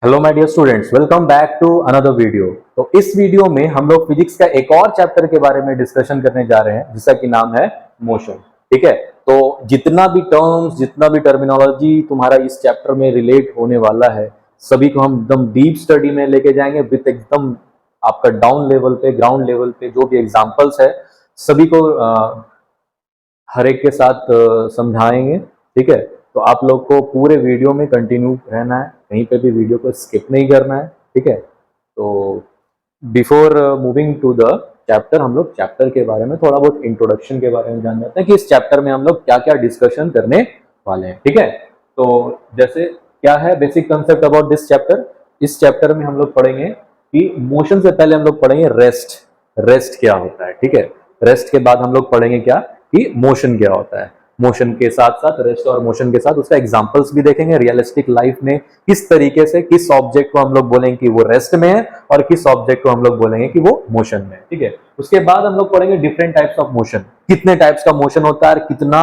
Hello my dear students, welcome back to another video. तो इस video में हम लोग फिजिक्स का एक और चैप्टर के बारे में डिस्कशन करने जा रहे हैं जिसका कि नाम है मोशन। ठीक है, तो जितना भी टर्म्स, जितना भी टर्मिनोलॉजी तुम्हारा इस चैप्टर में रिलेट होने वाला है, सभी को हम एकदम डीप स्टडी में लेके जाएंगे विद एकदम आपका डाउन लेवल पे, ग्राउंड लेवल पे जो भी एग्जाम्पल्स है सभी को हर एक के साथ समझाएंगे। ठीक है, तो आप लोग को पूरे वीडियो में कंटिन्यू रहना है, कहीं पे भी वीडियो को स्किप नहीं करना है। ठीक है, तो before moving to the chapter, हम लोग चैप्टर के बारे में थोड़ा बहुत इंट्रोडक्शन के बारे में जान जाते हैं कि इस चैप्टर में हम लोग क्या क्या डिस्कशन करने वाले हैं। ठीक है, तो जैसे क्या है basic concept about this chapter. इस चैप्टर में हम लोग पढ़ेंगे कि मोशन से पहले हम लोग पढ़ेंगे रेस्ट। रेस्ट क्या होता है, ठीक है। रेस्ट के बाद हम लोग पढ़ेंगे क्या कि मोशन क्या होता है। मोशन के साथ साथ, रेस्ट और मोशन के साथ उसका एग्जांपल्स भी देखेंगे रियलिस्टिक लाइफ में, किस तरीके से किस ऑब्जेक्ट को हम लोग बोलेंगे कि वो रेस्ट में है और किस ऑब्जेक्ट को हम लोग बोलेंगे कि वो मोशन में है। ठीक है, उसके बाद हम लोग पढ़ेंगे डिफरेंट टाइप्स ऑफ मोशन, कितने टाइप्स का मोशन होता है, कितना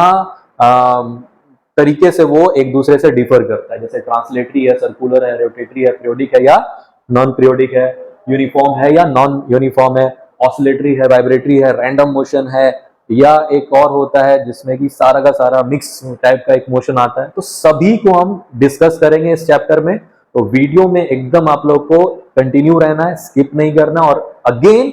तरीके से वो एक दूसरे से डिफर करता है, जैसे ट्रांसलेटरी है, सर्कुलर है, रोटेटरी है, पीरियोडिक है या नॉन पीरियोडिक है, यूनिफॉर्म है या नॉन यूनिफॉर्म है, ऑसिलेटरी है, वाइब्रेटरी है, रैंडम मोशन है, या एक और होता है जिसमें कि सारा का सारा मिक्स टाइप का एक मोशन आता है। तो सभी को हम डिस्कस करेंगे इस चैप्टर में। तो वीडियो में एकदम आप लोग को कंटिन्यू रहना है, स्किप नहीं करना। और अगेन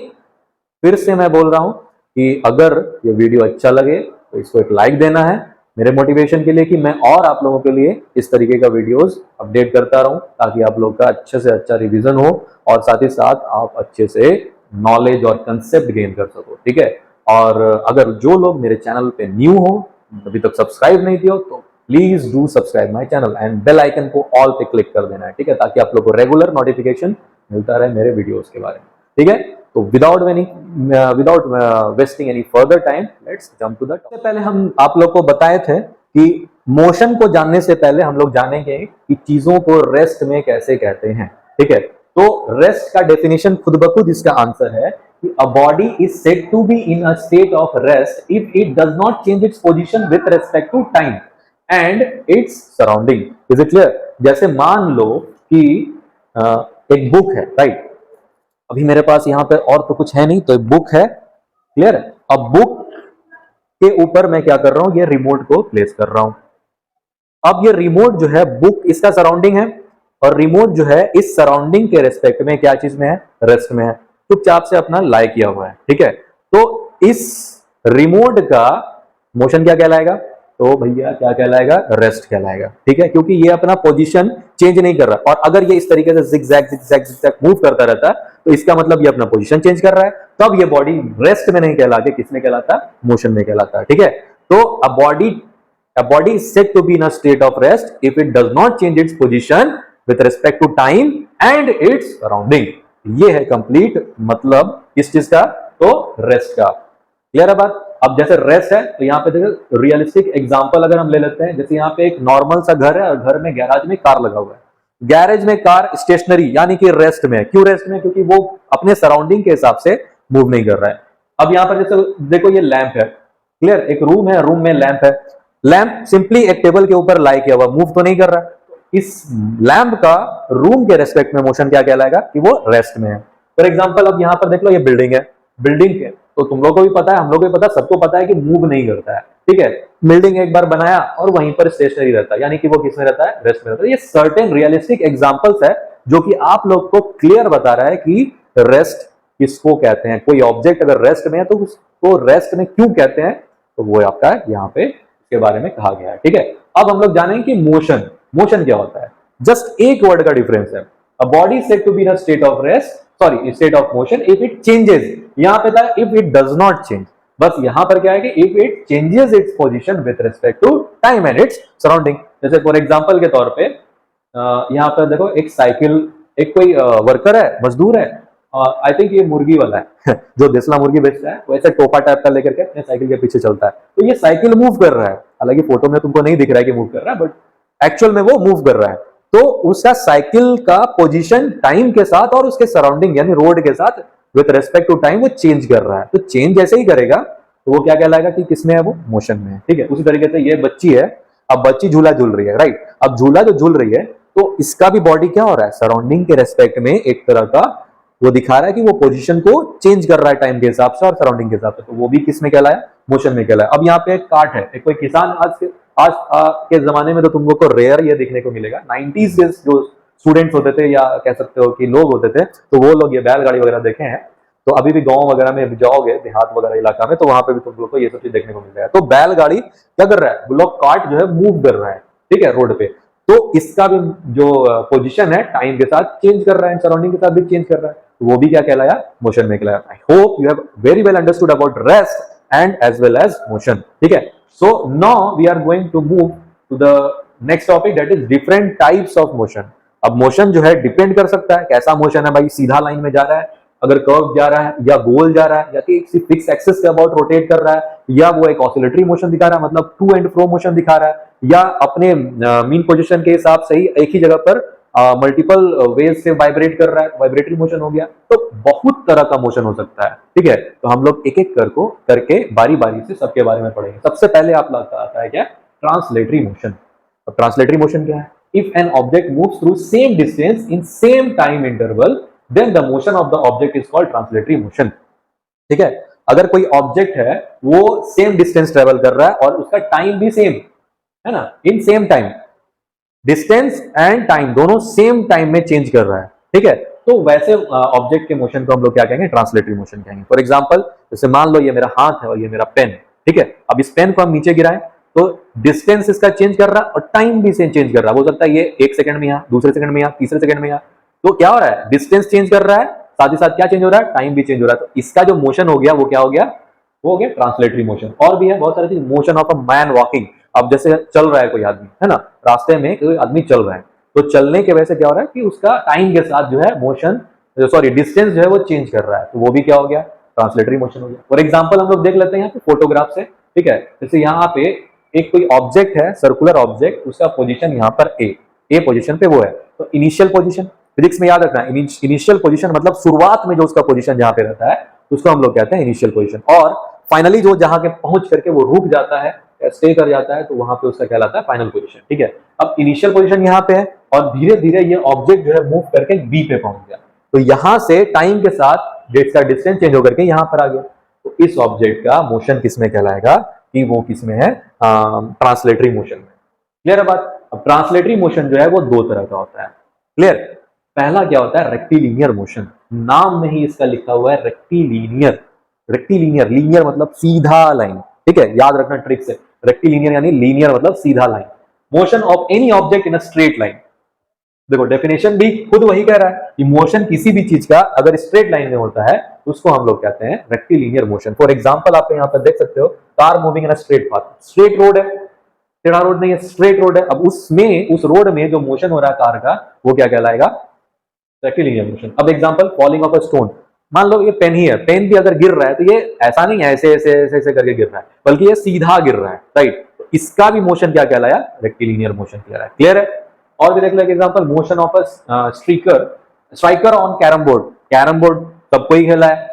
फिर से मैं बोल रहा हूं कि अगर ये वीडियो अच्छा लगे तो इसको एक लाइक देना है मेरे मोटिवेशन के लिए, कि मैं और आप लोगों के लिए इस तरीके का वीडियोस अपडेट करता रहूं, ताकि आप लोग का अच्छे से अच्छा रिवीजन हो और साथ ही साथ आप अच्छे से नॉलेज और कंसेप्ट गेन कर सको। ठीक है, और अगर जो लोग मेरे चैनल पे न्यू हो, अभी तक सब्सक्राइब नहीं किया तो please do subscribe my channel and bell icon को ऑल पे क्लिक कर देना है। ठीक है, ताकि आप लोग को रेगुलर नोटिफिकेशन मिलता रहे मेरे वीडियोस के बारे में। ठीक है, तो without wasting any further time, let's jump to the topic. पहले हम आप लोग को बताए थे कि मोशन को जानने से पहले हम लोग जानेंगे कि चीजों को रेस्ट में कैसे कहते हैं। ठीक है, तो रेस्ट का डेफिनेशन खुद ब खुद इसका आंसर है कि a body is said to be in a state of rest if it does not change its position with respect to time and its surrounding. Is it clear? जैसे मान लो कि एक बुक है, राइट। अभी मेरे पास यहाँ पे और तो कुछ है नहीं, तो एक बुक है, क्लियर है। अब बुक के ऊपर मैं क्या कर रहा हूं, ये रिमोट को प्लेस कर रहा हूं। अब ये रिमोट जो है, बुक इसका सराउंडिंग है और रिमोट जो है इस सराउंडिंग के रेस्पेक्ट में क्या चीज में है, रेस्ट में है, चुपचाप से अपना लाई किया हुआ है। ठीक है, तो इस रिमोट का मोशन क्या कहलाएगा, तो भैया क्या कहलाएगा, रेस्ट कहलाएगा। ठीक है, क्योंकि ये अपना पोजीशन चेंज नहीं कर रहा। और अगर ये इस तरीके से जिगजैग जिगजैग जिगजैग मूव करता रहता है तो इसका मतलब ये अपना पोजीशन चेंज कर रहा है, तब ये बॉडी रेस्ट में नहीं कहला के किसमें कहलाता है, मोशन में कहलाता है। ठीक है, तो a body is said to be in a state of rest if it does not change its position with respect to time and its surrounding. ये है कंप्लीट मतलब किस चीज का, तो रेस्ट का। क्लियर है बात। अब जैसे रेस्ट है तो यहाँ पे देखो रियलिस्टिक एग्जांपल अगर हम ले लेते हैं, जैसे यहाँ पे एक नॉर्मल सा घर है और घर में गैराज में कार लगा हुआ है। गैरेज में कार स्टेशनरी यानी कि रेस्ट में। क्यों रेस्ट में, क्योंकि वो अपने सराउंडिंग के हिसाब से मूव नहीं कर रहा है। अब यहाँ पर जैसे देखो ये लैंप है, क्लियर, एक रूम है, रूम में लैंप है, लैंप सिंपली एक टेबल के ऊपर लाई किया हुआ, मूव तो नहीं कर रहा है। इस लैंप का रूम के रेस्पेक्ट में मोशन क्या कहलाएगा कि वो रेस्ट में है। फॉर एग्जांपल अब यहाँ पर देख लो ये बिल्डिंग है, बिल्डिंग के तो तुम लोग को भी पता है, हम लोग को भी पता है, सबको पता है कि मूव नहीं करता है। ठीक है, बिल्डिंग एक बार बनाया और वहीं पर स्टेशनरी रहता है, यानी कि वो किसमें रहता है, रेस्ट में रहता है। ये सर्टेन रियलिस्टिक एग्जांपल्स है जो कि आप लोग को क्लियर बता रहा है कि रेस्ट किसको कहते हैं। कोई ऑब्जेक्ट अगर रेस्ट में है तो उसको रेस्ट में क्यों कहते हैं, तो वो आपका यहाँ पे के बारे में कहा गया है। ठीक है, अब हम लोग जानेंगे कि मोशन, मोशन क्या होता है। जस्ट एक वर्ड का डिफरेंस है। A body is said to be in a state of rest, sorry state of motion if it changes. यहां पे था if it does not change, बस यहां पर क्या है कि if it changes its position with respect to time and its surrounding. जैसे फॉर एग्जांपल के तौर पे यहां पर देखो एक साइकिल, एक कोई वर्कर है, मजदूर है, आई थिंक ये मुर्गी वाला है जो देसला मुर्गी बेचता है, वैसे टोपा टाइप का लेकर के अपने साइकिल के पीछे चलता है। तो ये साइकिल मूव कर रहा है, हालांकि फोटो में तुमको नहीं दिख रहा है कि मूव कर रहा है, बट एक्चुअल में वो मूव कर रहा है। तो उसका साइकिल का पोजीशन टाइम के साथ और उसके सराउंडिंग यानी रोड के साथ विद रेस्पेक्ट टू टाइम वो चेंज कर रहा है। तो चेंज जैसे ही करेगा तो वो क्या कहलाएगा कि किसमें है, वो मोशन में है। ठीक है, उसी तरीके से ये बच्ची है, अब बच्ची झूला झूल रही है, राइट। अब झूला जो झूल रही है तो इसका भी बॉडी क्या हो रहा है, सराउंडिंग के रेस्पेक्ट में एक तरह का वो दिखा रहा है कि वो पोजीशन को चेंज कर रहा है टाइम के हिसाब से और सराउंडिंग के हिसाब से, तो वो भी किस में कहलाया, मोशन में कहलाया। अब यहाँ पे एक काट है, एक कोई किसान आज के जमाने में तो तुम लोग को रेयर ये देखने को मिलेगा, 90s के जो स्टूडेंट्स होते थे या कह सकते हो कि लोग होते थे, तो वो लोग ये बैलगाड़ी वगैरह देखे हैं, तो अभी भी गांव वगैरह में जाओगे देहात वगैरह इलाका में, तो वहां पे भी तुम लोग को ये सब चीज देखने को मिल जाएगा। तो बैलगाड़ी क्या कर रहा है, वो लोग काट जो है मूव कर रहा है, ठीक है, रोड पे, तो इसका भी जो पोजीशन है टाइम के साथ चेंज कर रहा है, सराउंडिंग के साथ भी चेंज कर रहा है, तो वो भी क्या कहलाया, मोशन में कहलाया। I hope you have very well understood about rest and as well as motion, ठीक है। So now we are going to move to the next topic, that is different types of motion. अब motion जो है depend कर सकता है कैसा motion है भाई, सीधा लाइन में जा रहा है, अगर कर्व जा रहा है, या गोल जा रहा है, या कि फिक्स एक्सिस के अबाउट रोटेट कर रहा है, या वो एक ऑसिलेटरी मोशन दिखा रहा है, मतलब टू एंड फ्रो मोशन दिखा रहा है, या अपने मीन पोजीशन के हिसाब से ही एक ही जगह पर मल्टीपल वेज से वाइब्रेट कर रहा है, वाइब्रेटरी मोशन हो गया। तो बहुत तरह का मोशन हो सकता है, ठीक है। तो हम लोग एक एक करके बारी बारी से सबके बारे में पढ़ेंगे। सबसे पहले आप आता है क्या, ट्रांसलेटरी मोशन। अब ट्रांसलेटरी मोशन क्या है, if an object moves through same distance in same time interval then the motion of the object is called translatory motion, ठीक है। अगर कोई ऑब्जेक्ट है वो सेम डिस्टेंस ट्रेवल कर रहा है और उसका टाइम भी सेम है ना, इन same time, distance and time दोनों सेम टाइम में चेंज कर रहा है, ठीक है, तो वैसे ऑब्जेक्ट के मोशन को हम लोग क्या कहेंगे, ट्रांसलेटरी मोशन कहेंगे। फॉर एग्जांपल जैसे मान लो ये मेरा हाथ है और ये मेरा पेन, ठीक है। अब इस पेन को हम नीचे गिराएं तो डिस्टेंस इसका चेंज कर रहा है और टाइम भी चेंज कर रहा है। हो सकता है ये 1 सेकंड में यहाँ, दूसरे सेकंड में यहाँ, तीसरे सेकंड में यहाँ, तो क्या हो रहा है, डिस्टेंस चेंज कर रहा है, साथ ही साथ क्या चेंज हो रहा है, टाइम भी चेंज हो रहा है। तो इसका जो मोशन हो गया वो क्या हो गया, वो हो गया ट्रांसलेटरी मोशन। और भी है बहुत सारी चीज, motion of a man walking. अब जैसे चल रहा है कोई आदमी, है ना, रास्ते में कोई आदमी चल रहा है, तो चलने के वजह से क्या हो रहा है कि उसका टाइम के साथ जो है मोशन, सॉरी डिस्टेंस जो है वो चेंज कर रहा है, तो वो भी क्या हो गया, ट्रांसलेटरी मोशन हो गया। फॉर एग्जाम्पल हम लोग देख लेते हैं यहाँ पे फोटोग्राफ से, ठीक है। जैसे यहाँ पे एक कोई ऑब्जेक्ट है, सर्कुलर ऑब्जेक्ट, उसका पोजीशन यहाँ पर ए पोजीशन पे वो है, तो इनिशियल पोजीशन फिजिक्स में याद रखना, इनिशियल पोजीशन मतलब शुरुआत में जो उसका पोजीशन जहां पे रहता है उसको हम लोग कहते हैं इनिशियल पोजीशन, और फाइनली जो जहां के पहुंच करके वो रुक जाता है, स्टे कर जाता है, तो वहां पे उसका कहलाता है फाइनल पोजीशन, ठीक है। अब इनिशियल पोजीशन यहाँ पे है और धीरे धीरे ये ऑब्जेक्ट जो है मूव करके बी पे पहुंच गया, तो यहां से टाइम के साथ इसका डिस्टेंस चेंज होकर के यहाँ पर आ गया, तो इस ऑब्जेक्ट का मोशन किसमें कहलाएगा कि वो किसमें है, ट्रांसलेटरी मोशन में। क्लियर है बात। अब ट्रांसलेटरी मोशन जो है वो दो तरह का होता है, क्लियर। पहला क्या होता है, रेक्टिलिनियर मोशन, नाम में ही इसका लिखा हुआ है रेक्टिलिनियर। रेक्टिलिनियर, लीनियर मतलब सीधा लाइन, ठीक है, याद रखना ट्रिक से, रेक्टिलिनियर यानी लीनियर मतलब सीधा line. Motion of any object in a straight line, देखो डेफिनेशन भी खुद वही कह रहा है कि मोशन किसी भी चीज का अगर स्ट्रेट लाइन में होता है तो उसको हम लोग कहते हैं रेक्टिलिनियर मोशन। फॉर एग्जांपल आप यहाँ पर देख सकते हो, car moving in a straight path, straight road है, टेढ़ा रोड नहीं है, स्ट्रेट रोड है। अब उसमें उस रोड में जो मोशन हो रहा है कार का वो क्या कहलाएगा, रेक्टिलिनियर मोशन। अब example falling of a stone, मान लो ये पेन ही है, पेन भी अगर गिर रहा है तो ये ऐसा नहीं है ऐसे ऐसे ऐसे ऐसे करके गिर रहा है, बल्कि ये सीधा गिर रहा है, राइट, तो इसका भी मोशन क्या कहलाया, रेक्टिलिनियर मोशन कहलाया। क्लियर है। और भी देख लो example, motion of a striker on carrom board. Carrom board सबको ही खेला है,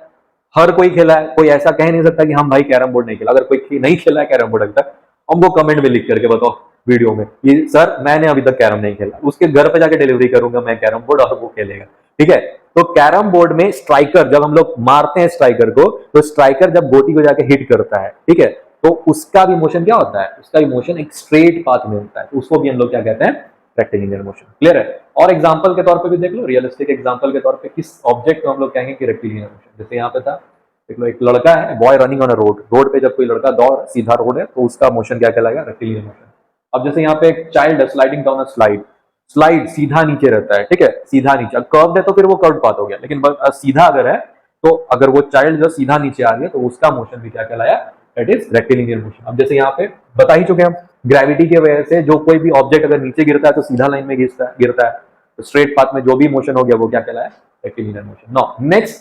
हर कोई खेला है, कोई ऐसा कह नहीं सकता कि हम भाई कैरम बोर्ड नहीं खेला। अगर कोई नहीं खेला है कैरम बोर्ड अभी तक, हमको कमेंट में लिख करके बताओ वीडियो में कि सर मैंने अभी तक कैरम नहीं खेला, उसके घर पे जाके डिलीवरी करूंगा मैं कैरम बोर्ड और वो खेलेगा, ठीक है। तो कैरम बोर्ड में स्ट्राइकर, जब हम लोग मारते हैं स्ट्राइकर को, तो स्ट्राइकर जब गोटी को जाके हिट करता है, ठीक है, तो उसका भी मोशन क्या होता है, उसका भी मोशन एक स्ट्रेट पाथ में होता है, तो उसको भी हम लोग क्या कहते हैं, रेक्टिलिनियर मोशन। क्लियर है। और एग्जांपल के तौर पे भी देख लो, रियलिस्टिक एग्जांपल के तौर पे किस ऑब्जेक्ट को हम लोग कहेंगे कि रेक्टिलिनियर मोशन। जैसे यहाँ पे था, देख लो एक लड़का है, boy running on a road, road पे जब कोई लड़का दौड़, सीधा रोड है, तो उसका मोशन क्या कहलाएगा, रेक्टिलिनियर मोशन। अब जैसे यहाँ पे एक चाइल्ड है स्लाइडिंग डाउन अ स्लाइड, स्लाइड सीधा नीचे रहता है, ठीक है, सीधा नीचे, कर्व्ड है तो फिर वो कर्व्ड पाथ हो गया, लेकिन सीधा अगर है तो अगर वो चाइल्ड जो सीधा नीचे आ गया तो उसका मोशन भी क्या कहलाया, दैट इज रेक्टिलिनियर मोशन। अब जैसे यहाँ पे बता ही चुके हम, ग्रेविटी की वजह से जो कोई भी ऑब्जेक्ट अगर नीचे गिरता है तो सीधा लाइन में गिरता है, तो स्ट्रेट पाथ में जो भी मोशन हो गया वो क्या कहलाया, rectilinear motion. Now next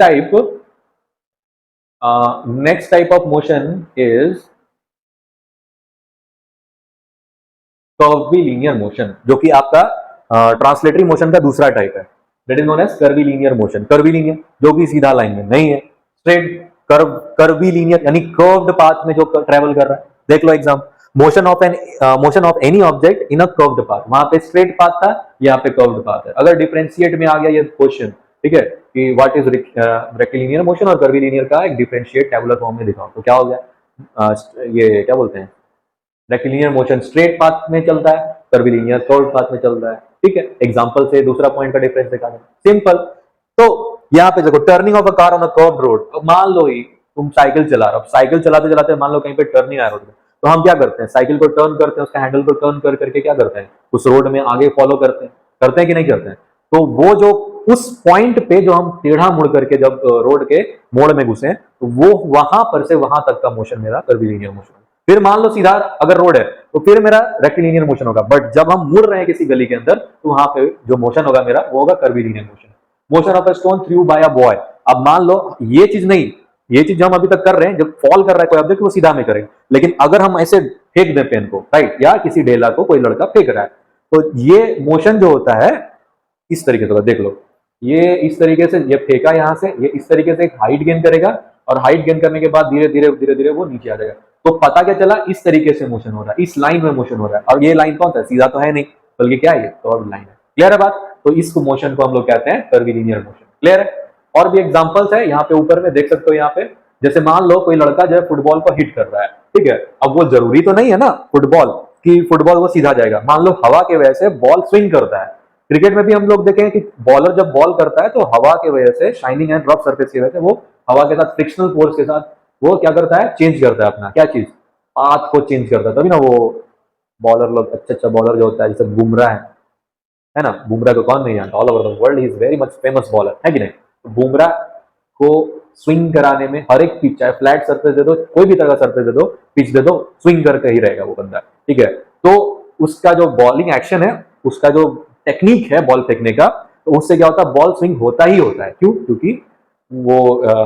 type of motion is curvilinear motion, जो कि आपका ट्रांसलेटरी मोशन का दूसरा टाइप है, that is known as curvilinear motion. Curvilinear जो कि सीधा लाइन में नहीं है, स्ट्रेट कर्वीलिनियर यानी कर्व्ड पाथ में जो ट्रेवल कर रहा है। देख लो exam, motion of any object in a curved path, वहां पे स्ट्रेट पाथ था, यहाँ पे कर्व्ड पाथ है। अगर डिफरेंशिएट में आ गया ये क्वेश्चन, ठीक है, कि व्हाट इज रेक्टिलिनियर मोशन और कर्वीलिनियर का एक डिफरेंशिएट टेबुलर फॉर्म में दिखाओ, तो क्या हो गया, ये क्या बोलते हैं, रेक्टिलिनियर मोशन स्ट्रेट पाथ में चलता है, कर्वीलिनियर कर्व्ड पाथ में चलता है। ठीक है, एग्जांपल से दूसरा पॉइंट का डिफरेंस दिखा दो, सिंपल। तो यहाँ पे देखो, turning of a car on a curved road, मान लो ही तुम साइकिल चला रहे हो, साइकिल चलाते चलाते मान लो कहीं पे टर्निंग आ रहा है, तो हम क्या करते हैं, साइकिल को टर्न करते हैं, उसका हैंडल को टर्न कर करके क्या करते हैं, उस रोड में आगे फॉलो करते हैं कि नहीं करते हैं। तो वो जो उस पॉइंट पे जो हम टेढ़ा मुड़ करके जब रोड के मोड़ में घुसे, तो वो वहां पर से वहां तक का मोशन मेरा कर्वीलिनियर मोशन। फिर मान लो सीधा अगर रोड है तो फिर मेरा रेक्टिलिनियर मोशन होगा, बट जब हम मुड़ रहे हैं किसी गली के अंदर, तो वहां पे जो मोशन होगा मेरा वो होगा curvilinear motion. Motion of a stone through by a boy, अब मान लो ये चीज नहीं, ये चीज हम अभी तक कर रहे हैं, जब फॉल कर रहा है कोई ऑब्जेक्ट वो सीधा में करेंगे, लेकिन अगर हम ऐसे फेंक दें पेन को, राइट, या किसी ढेला को कोई लड़का फेंक रहा है, तो ये मोशन जो होता है इस तरीके से होगा, देख लो, ये इस तरीके से, ये फेंका यहां से, ये इस तरीके से एक हाइट गेन करेगा, और हाइट गेन करने के बाद धीरे धीरे धीरे धीरे वो नीचे आ जाएगा। तो पता क्या चला, इस तरीके से मोशन हो रहा है, इस लाइन में मोशन हो रहा है, और ये लाइन कौन सा है, सीधा तो है नहीं, बल्कि क्या है, ये कर्व लाइन है। क्लियर है बात, तो इस मोशन को हम लोग कहते हैं कर्वीलिनियर मोशन। क्लियर है, और भी एग्जांपल्स है यहाँ पे ऊपर में देख सकते हो, यहाँ पे जैसे मान लो कोई लड़का जो है फुटबॉल को हिट कर रहा है, ठीक है, अब वो जरूरी तो नहीं है ना फुटबॉल कि फुटबॉल वो सीधा जाएगा, मान लो हवा के वजह से बॉल स्विंग करता है। क्रिकेट में भी हम लोग देखें कि बॉलर जब बॉल करता है तो हवा के वजह से, शाइनिंग एंड रफ सरफेस की वजह से, वो हवा के साथ फ्रिक्शनल फोर्स के साथ वो क्या करता है, चेंज करता है अपना क्या चीज, पाथ को चेंज करता है, तभी ना वो बॉलर लोग, अच्छा अच्छा बॉलर जो होता है, जैसे बुमराह है ना, बुमराह को कौन नहीं जानता, all over the world is very much famous bowler, है कि नहीं। तो बुमराह को स्विंग कराने में हर एक पिच, चाहे फ्लैट सरफेस दे दो, कोई भी तरह का सरफेस दे दो, पिच दे दो, स्विंग करके ही रहेगा वो बंदा, ठीक है। तो उसका जो बॉलिंग एक्शन है, उसका जो टेक्निक है बॉल फेंकने का, तो उससे क्या होता है, बॉल स्विंग होता ही होता है, क्यों, क्योंकि वो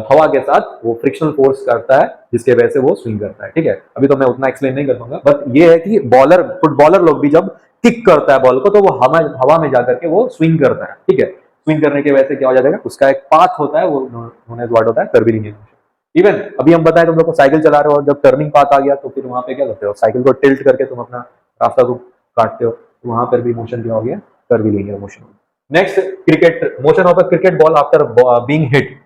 हवा के साथ वो फ्रिक्शनल फोर्स करता है, जिसके वजह से वो स्विंग करता है। ठीक है, अभी तो मैं उतना एक्सप्लेन नहीं कर पाऊंगा, बट ये है कि बॉलर, फुटबॉलर लोग भी जब किक करता है बॉल को, तो वो हवा में जाकर के वो स्विंग करता है, ठीक है। स्विंग करने की वजह से क्या हो जाता है, उसका एक पाथ होता है, वो वर्ड होता है कर्वीलिनियर मोशन। इवन अभी हम बताएं, तुम लोग को साइकिल चला रहे हो और जब टर्निंग पाथ आ गया, तो फिर वहां पे क्या करते हो, साइकिल को टिल्ट करके तुम अपना रास्ता को काटते हो, तो वहां पर भी मोशन क्या हो गया, curvilinear motion. Next, cricket, motion of a cricket ball after being hit.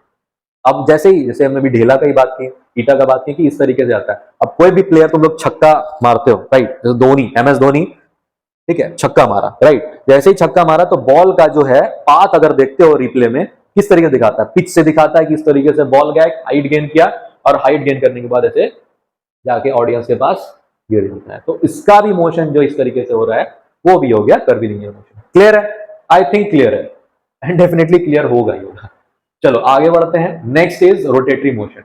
अब जैसे ही, जैसे हमने भी ढेला का ही बात की, ईटा का बात की, कि इस तरीके से आता है। अब कोई भी प्लेयर तुम लोग छक्का मारते हो, राइट, जैसे धोनी, MS धोनी, ठीक है, छक्का मारा, राइट, जैसे ही छक्का मारा तो बॉल का जो है पाथ अगर देखते हो रिप्ले में, किस तरीके से दिखाता है, पिच से दिखाता है कि इस तरीके से बॉल गया, हाइट गेन किया, और हाइट गेन करने के बाद ऐसे जाके ऑडियंस के पास गिर जाता है। तो इसका भी मोशन जो इस तरीके से हो रहा है, वो भी हो गया कर्वीलिनियर मोशन। क्लियर है, आई थिंक क्लियर है, एंड डेफिनेटली क्लियर होगा ही होगा। चलो आगे बढ़ते हैं, नेक्स्ट इज रोटेटरी मोशन।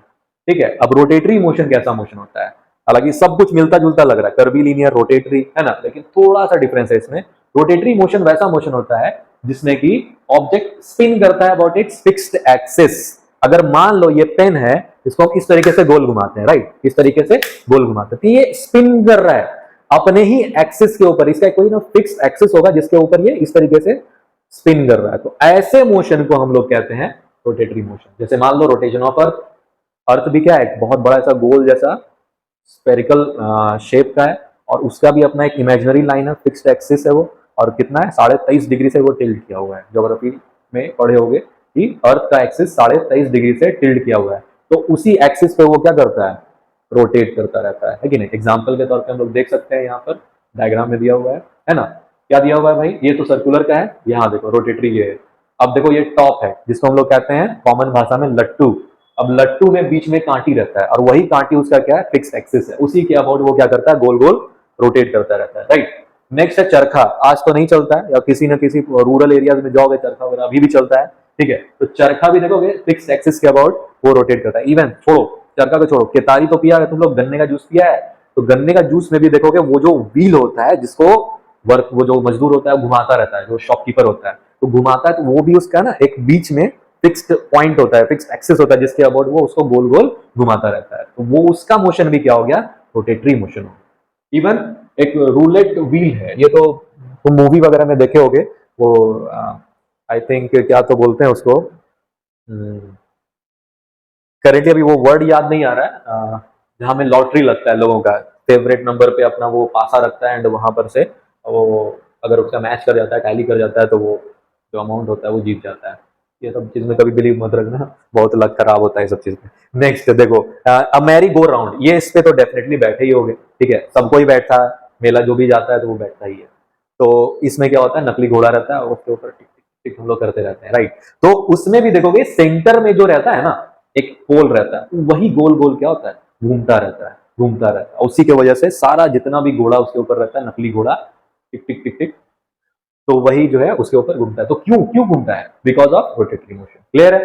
ठीक है, अब रोटेटरी मोशन कैसा मोशन होता है, हालांकि सब कुछ मिलता जुलता लग रहा है, कर्वीलिनियर, रोटेटरी, है ना, लेकिन थोड़ा सा डिफरेंस है इसमें। रोटेटरी मोशन वैसा मोशन होता है जिसमें कि ऑब्जेक्ट स्पिन करता है अबाउट इट्स फिक्स्ड एक्सिस। अगर मान लो ये पेन है, इसको हम इस तरीके से गोल घुमाते हैं, राइट, इस तरीके से गोल घुमाते हैं, तो ये स्पिन कर रहा है अपने ही एक्सिस के ऊपर, इसका कोई ना फिक्स्ड एक्सिस होगा जिसके ऊपर ये इस तरीके से स्पिन कर रहा है। तो ऐसे मोशन को हम लोग कहते हैं रोटेटरी मोशन। जैसे मान लो रोटेशन ऑफ अर्थ, अर्थ भी क्या है, बहुत बड़ा ऐसा गोल जैसा स्पेरिकल शेप का है, और उसका भी अपना एक इमेजिनरी लाइन है, फिक्स्ड एक्सिस है वो, और कितना है, 23.5 डिग्री से वो टिल्ट किया हुआ है। ज्योग्राफी में पढ़े होंगे कि अर्थ का एक्सिस 23.5 डिग्री से टिल्ट किया हुआ है, तो उसी एक्सिस पे वो क्या करता है, रोटेट करता रहता है कि नहीं। एग्जाम्पल के तौर पर हम लोग देख सकते हैं, यहाँ पर डायग्राम में दिया हुआ है ना, क्या दिया हुआ है भाई, ये तो सर्कुलर का है, यहाँ देखो रोटेटरी ये है। अब देखो ये टॉप है, जिसको हम लोग कहते हैं कॉमन भाषा में लट्टू। अब लट्टू में बीच में कांटी रहता है, और वही कांटी उसका क्या है, फिक्स एक्सिस है, उसी के अबाउट वो क्या करता है, गोल गोल रोटेट करता रहता है, राइट। नेक्स्ट है चरखा, आज तो नहीं चलता है, या किसी न किसी रूरल एरियाज में जाओगे चरखा वगैरह अभी भी चलता है, ठीक है। तो चरखा भी देखोगे फिक्स एक्सिस के अबाउट वो रोटेट करता है। इवन छोड़ो चरखा को, छोड़ो केतारी तो पिया है तुम लोग, गन्ने का जूस पिया है, तो गन्ने का जूस में भी देखोगे वो जो व्हील होता है, जिसको वर्क, वो जो मजदूर होता है वो घुमाता रहता है, जो शॉपकीपर होता है तो घुमाता है, तो वो भी उसका ना एक बीच में फिक्स्ड पॉइंट होता है, फिक्स्ड एक्सिस होता है, जिसके अबाउट वो उसको गोल गोल घुमाता रहता है, तो वो उसका मोशन भी क्या हो गया, रोटेटरी मोशन हो। इवन एक रूलेट व्हील है, ये तो तुम मूवी वगैरह में देखे होगे, वो आई थिंक क्या तो बोलते हैं उसको, करेंटली अभी वो वर्ड याद नहीं आ रहा है, जहां में लॉटरी लगता है लोगों का, फेवरेट नंबर पे अपना वो पासा रखता है एंड वहां पर से वो अगर उसका मैच कर जाता है, टैली कर जाता है, तो वो जो अमाउंट होता है वो जीत जाता है। ये सब चीज में कभी बिलीव मत रखना, बहुत लक खराब होता है सब चीज में। नेक्स्ट देखो, अ मैरी गो राउंड, ये इस पे तो डेफिनेटली बैठे ही होगे, ठीक है, सबको ही बैठता है, मेला जो भी जाता है तो वो बैठता ही है। तो इसमें क्या होता है, नकली घोड़ा रहता है, उसके ऊपर टिक टिक टिक हम लोग करते रहते हैं, राइट। तो उसमें भी देखोगे सेंटर में जो रहता है ना, एक पोल रहता है, वही गोल गोल क्या होता है, घूमता रहता है, घूमता रहता है। उसी की वजह से सारा जितना भी घोड़ा उसके ऊपर रहता है, नकली घोड़ा, टिक टिक टिक टिक, तो वही जो है उसके ऊपर घूमता है। तो क्यों क्यों घूमता है, because of rotatory motion. Clear है।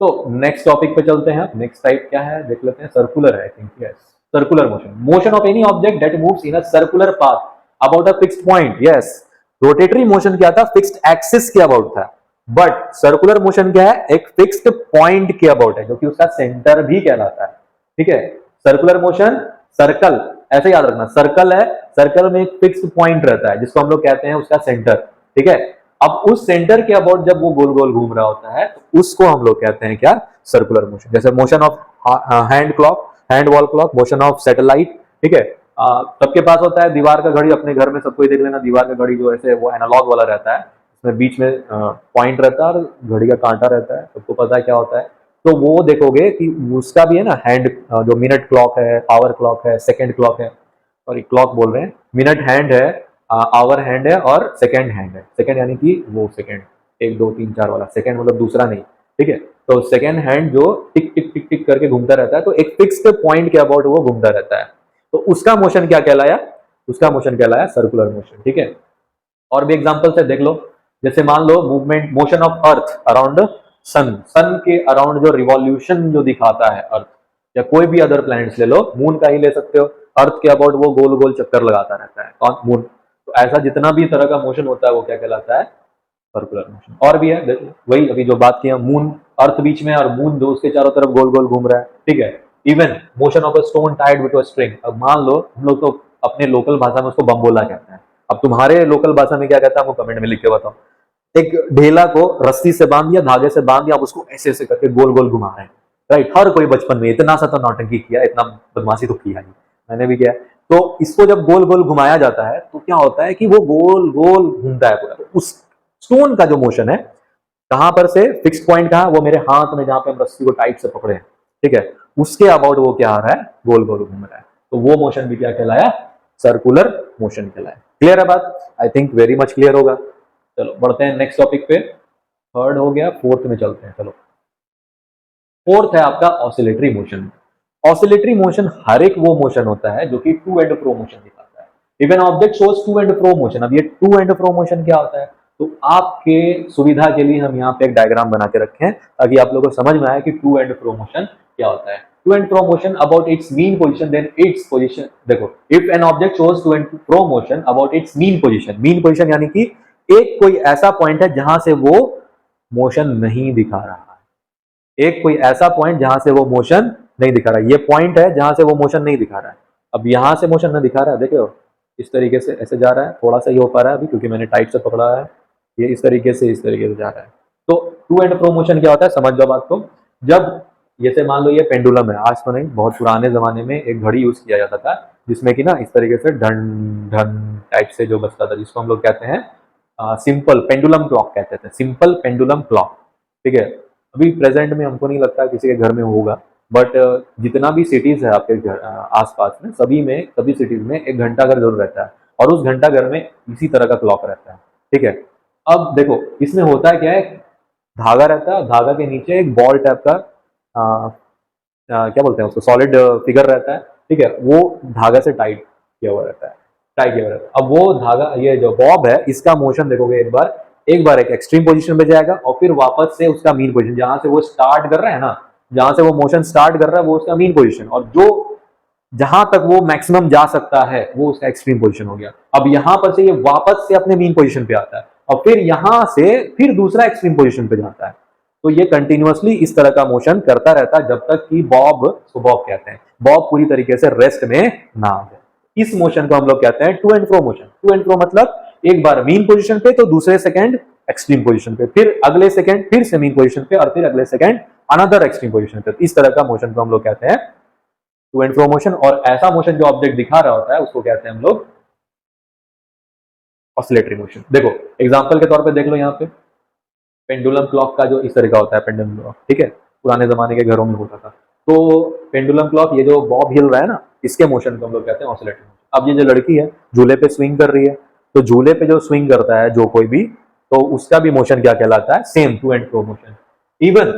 तो नेक्स्ट टॉपिक पे चलते हैं। नेक्स्ट टाइप क्या है देख लेते हैं, सर्कुलर है, I think, yes, circular motion, motion of any object that moves in a circular path about a fixed point. Yes, rotatory motion क्या था, फिक्स्ड एक्सिस के अबाउट था, बट सर्कुलर मोशन क्या है, एक फिक्स्ड पॉइंट के about है, जो कि उसका सेंटर भी कहलाता है। ठीक है, सर्कुलर मोशन, सर्कल, ऐसे याद रखना, सर्कल है, सर्कल में एक फिक्स्ड पॉइंट रहता है जिसको हम लोग कहते हैं उसका सेंटर। ठीक है, अब उस सेंटर के अबाउट जब वो गोल गोल घूम रहा होता है तो उसको हम लोग कहते हैं क्या, सर्कुलर मोशन। जैसे motion of hand clock, hand wall clock, motion of satellite. ठीक है, सबके पास होता है दीवार का घड़ी, अपने घर में सबको ही देख लेना, दीवार का घड़ी जो ऐसे वो एनालॉग वाला रहता है, उसमें बीच में पॉइंट रहता है और घड़ी का कांटा रहता है, सबको पता है क्या होता है। तो वो देखोगे कि उसका भी है ना हैंड, जो मिनट क्लॉक है, आवर क्लॉक है, सेकेंड क्लॉक है, सॉरी क्लॉक बोल रहे हैं, मिनट हैंड है, आवर हैंड है और सेकेंड हैंड है। सेकेंड यानी कि वो सेकेंड, एक दो तीन चार वाला सेकेंड, मतलब दूसरा नहीं। ठीक है, तो सेकेंड हैंड जो टिक टिक टिक टिक करके घूमता रहता है, तो एक फिक्स्ड पॉइंट के अबाउट वो घूमता रहता है, तो उसका मोशन क्या कहलाया, उसका मोशन कहलाया सर्कुलर मोशन। ठीक है, और भी एग्जांपल से देख लो, जैसे मान लो movement, motion of earth around sun, sun के अराउंड जो रिवॉल्यूशन जो दिखाता है अर्थ, या कोई भी अदर प्लैनेट्स ले लो, मून का ही ले सकते हो, अर्थ के अबाउट वो गोल गोल चक्कर लगाता रहता है, कौन, मून। तो ऐसा जितना भी तरह का मोशन होता है वो क्या कहलाता है, सर्कुलर मोशन। और भी है, वही अभी जो बात की, मून, अर्थ बीच में और मून जो उसके चारों तरफ गोल गोल घूम रहा है। ठीक है, even motion of a stone tied with a string. अब मान लो हम लोग तो अपने लोकल भाषा में उसको बम्बोला कहते हैं, अब तुम्हारे लोकल भाषा में क्या कहता है, आपको कमेंट में लिख के बताओ। एक ढेला को रस्सी से बांध दिया, धागे से बांध दिया, आप उसको ऐसे ऐसे करके गोल गोल घुमा रहे हैं, राइट। हर कोई बचपन में इतना सा तो नौटंकी किया, इतना बदमाशी तो किया ही, मैंने भी किया। तो इसको जब गोल गोल घुमाया जाता है तो क्या होता है कि वो गोल गोल घूमता है पूरा। तो उस स्टोन का जो मोशन है, कहां पर से फिक्स पॉइंट कहां, वो मेरे हाथ में जहां पे हम रस्सी को टाइट से पकड़े हैं, ठीक है, उसके अबाउट वो क्या आ रहा है, गोल गोल घूम रहा है, तो वो मोशन भी क्या कहलाया, सर्कुलर मोशन कहलाया। क्लियर है बात, I think very much clear होगा। चलो बढ़ते हैं नेक्स्ट टॉपिक पे, थर्ड हो गया, फोर्थ में चलते हैं। चलो, फोर्थ है आपका ऑसिलेटरी मोशन। ऑसिलेटरी मोशन हर एक वो मोशन होता है जो कि टू एंड फ्रो मोशन दिखाता है। If an object shows to and fro motion, अब ये टू एंड फ्रो मोशन क्या होता है, तो आपके सुविधा के लिए हम यहाँ पे एक डायग्राम बना के रखें ताकि आप लोगों को समझ में आए कि टू एंड फ्रो मोशन क्या होता है। To and fro motion about its mean position, then its position. देखो, if an object shows to and fro motion about its mean position, mean position यानी कि एक कोई ऐसा पॉइंट है जहां से वो मोशन नहीं दिखा रहा है, एक कोई ऐसा पॉइंट जहां से वो मोशन नहीं दिखा रहा है, ये पॉइंट है जहां से वो मोशन नहीं दिखा रहा है। अब यहां से मोशन नहीं दिखा रहा है, देखो इस तरीके से ऐसे जा रहा है, थोड़ा सा ही हो पा रहा है अभी क्योंकि मैंने टाइट से पकड़ा है, ये इस तरीके से जा रहा है। तो टू एंड फ्रो मोशन क्या होता है, समझ जाओ बात को। जब जैसे मान लो ये पेंडुलम है, आज तो नहीं, बहुत पुराने जमाने में एक घड़ी यूज किया जाता था जिसमें कि ना इस तरीके से ढन ढन टाइप से जो बजता था, जिसको हम लोग कहते हैं सिंपल पेंडुलम क्लॉक कहते थे, सिंपल पेंडुलम क्लॉक। ठीक है, अभी प्रेजेंट में हमको नहीं लगता किसी के घर में होगा, बट जितना भी सिटीज है आपके घर आसपास में, सभी सिटीज में एक घंटा घर जरूर रहता है, और उस घंटा घर में इसी तरह का क्लॉक रहता है। ठीक है, अब देखो इसमें होता है क्या है, धागा रहता है, धागा के नीचे एक बॉल टाइप का क्या बोलते हैं उसको, सॉलिड फिगर रहता है। ठीक है, वो धागा से टाइट किया हुआ रहता है, टाइट किया हुआ रहता है। अब वो धागा, ये जो बॉब है, इसका मोशन देखोगे एक बार एक एक्सट्रीम पोजीशन पे जाएगा और फिर वापस से उसका मीन पोजीशन, जहां से वो स्टार्ट कर रहा है ना, जहां से वो मोशन स्टार्ट कर रहा है वो उसका मीन पोजीशन, और जो जहां तक वो मैक्सिमम जा सकता है वो उसका एक्सट्रीम पोजीशन हो गया। अब यहां पर से ये वापस से अपने मीन पोजीशन पे आता है और फिर यहां से फिर दूसरा एक्सट्रीम पोजीशन पे जाता है। तो ये कंटिन्यूअसली इस तरह का मोशन करता रहता है जब तक कि बॉब, उसको बॉब कहते हैं, बॉब पूरी तरीके से रेस्ट में ना आ जाए। इस मोशन को हम लोग कहते हैं to and fro motion. To and fro मतलब एक बार मीन पोजीशन पे तो दूसरे सेकंड एक्सट्रीम पोजीशन पे, फिर अगले सेकंड फिर से मीन पोजीशन पे और फिर अगले सेकंड अनदर एक्सट्रीम पोजीशन पे। इस तरह का मोशन को हम लोग कहते हैं टू एंड फ्रो मोशन। और ऐसा मोशन जो ऑब्जेक्ट दिखा रहा होता है उसको कहते हैं हम लोग ऑसिलेटरी मोशन। देखो एग्जांपल के तौर पे देख लो, यहाँ पे पेंडुलम क्लॉक का जो इस तरह का होता है पेंडुलम क्लॉक, ठीक है, पुराने जमाने के घरों में होता था। तो पेंडुलम क्लॉक ये जो बॉब हिल रहा है ना, इसके मोशन को हम लोग कहते हैं ऑसिलेटरी मोशन। अब ये जो लड़की है झूले पे स्विंग कर रही है, तो झूले पे जो स्विंग करता है जो कोई भी, तो उसका भी मोशन क्या कहलाता है, same to and fro motion. Even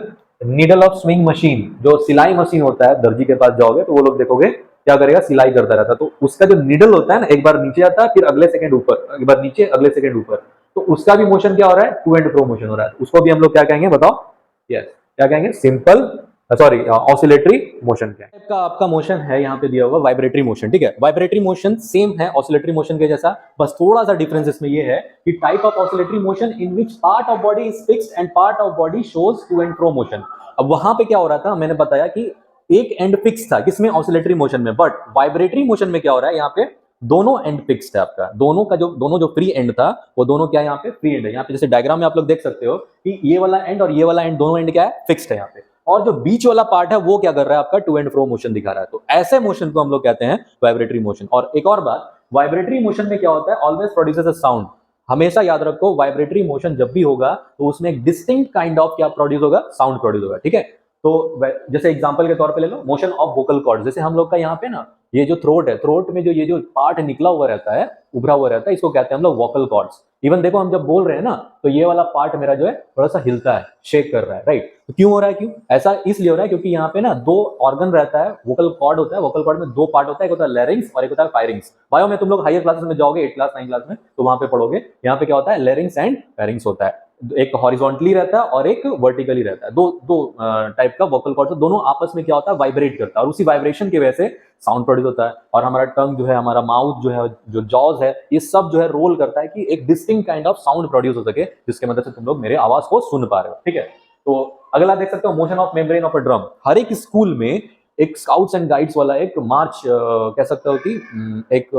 needle of swing machine, जो सिलाई मशीन होता है, दर्जी के पास जाओगे तो वो लोग देखोगे क्या करेगा, सिलाई करता रहता है, तो उसका जो नीडल होता है ना, एक बार नीचे आता है फिर अगले सेकंड ऊपर, एक बार नीचे अगले सेकंड ऊपर, तो उसका भी मोशन क्या हो रहा है, टू एंड फ्रो मोशन हो रहा है। उसको भी हम लोग क्या कहेंगे बताओ, यस क्या कहेंगे, सिंपल सॉरी ऑसिलेटरी मोशन। क्या का आपका मोशन है यहाँ पे दिया हुआ, वाइब्रेटरी मोशन, ठीक है। वाइब्रेटरी मोशन सेम है ऑसिलेटरी मोशन के जैसा, बस थोड़ा सा डिफरेंस इसमें ये है कि type of oscillatory motion in which part of body is fixed and part of body shows to and fro motion. अब वहां पे क्या हो रहा था, मैंने बताया कि एक एंड फिक्स था किसमें, ऑसिलेटरी मोशन में, बट वाइब्रेटरी मोशन में क्या हो रहा है, यहाँ पे दोनों एंड फिक्स्ड है आपका, दोनों जो फ्री एंड था वो दोनों क्या है, यहाँ पे फ्री एंड है। यहाँ पे जैसे डायग्राम में आप लोग देख सकते हो कि ये वाला एंड और ये वाला एंड दोनों एंड क्या है, फिक्स्ड है यहाँ पे, और जो बीच वाला पार्ट है वो क्या कर रहा है आपका, टू एंड फ्रो मोशन दिखा रहा है। तो ऐसे मोशन को हम लोग कहते हैं वाइब्रेटरी मोशन। और एक और बात, वाइब्रेटरी मोशन में क्या होता है, ऑलवेज प्रोड्यूसेस अ साउंड। हमेशा याद रखो वाइब्रेटरी मोशन जब भी होगा तो उसमें एक डिस्टिंक्ट काइंड ऑफ क्या प्रोड्यूस होगा, साउंड प्रोड्यूस होगा, ठीक है। तो जैसे एग्जांपल के तौर पे ले लो मोशन ऑफ वोकल कॉर्ड, जैसे हम लोग का यहाँ पे ना ये जो थ्रोट है, थ्रोट में जो ये जो पार्ट निकला हुआ रहता है, उभरा हुआ रहता है, इसको कहते हैं हम लोग वोकल कॉर्ड्स। इवन देखो हम जब बोल रहे हैं ना तो ये वाला पार्ट मेरा जो है थोड़ा सा हिलता है, शेक कर रहा है, राइट। तो क्यों हो रहा है, क्यों ऐसा इसलिए हो रहा है क्योंकि यहाँ पे ना दो ऑर्गन रहता है, वोकल कॉर्ड होता है, वोकल कॉर्ड में दो पार्ट होता है, एक होता है लैरिंग्स और एक होता है फायरिंग्स। बायो में तुम लोग हायर क्लासेस में जाओगे, 8 क्लास 9 क्लास में, तो वहां पे पढ़ोगे, यहाँ पे क्या होता है, लैरिंग्स एंड फायरिंग्स होता है। एक हॉरिजॉन्टली रहता है और एक वर्टिकली रहता है, दो दो टाइप का वोकल कॉर्ड, दोनों आपस में क्या होता है, वाइब्रेट करता है, और उसी वाइब्रेशन की वजह से साउंड प्रोड्यूस होता है। और हमारा टंग जो है, हमारा माउथ जो है, जो जॉज है, ये सब जो है रोल करता है कि एक distinct kind of sound produce हो सके, जिसके मदद से तुम लोग मेरे आवाज को सुन पा रहे हो, ठीक है। तो अगला देख सकते हो, motion of membrane of a drum. हर एक स्कूल में एक स्काउट्स एंड गाइड्स वाला एक मार्च कह सकते हो कि एक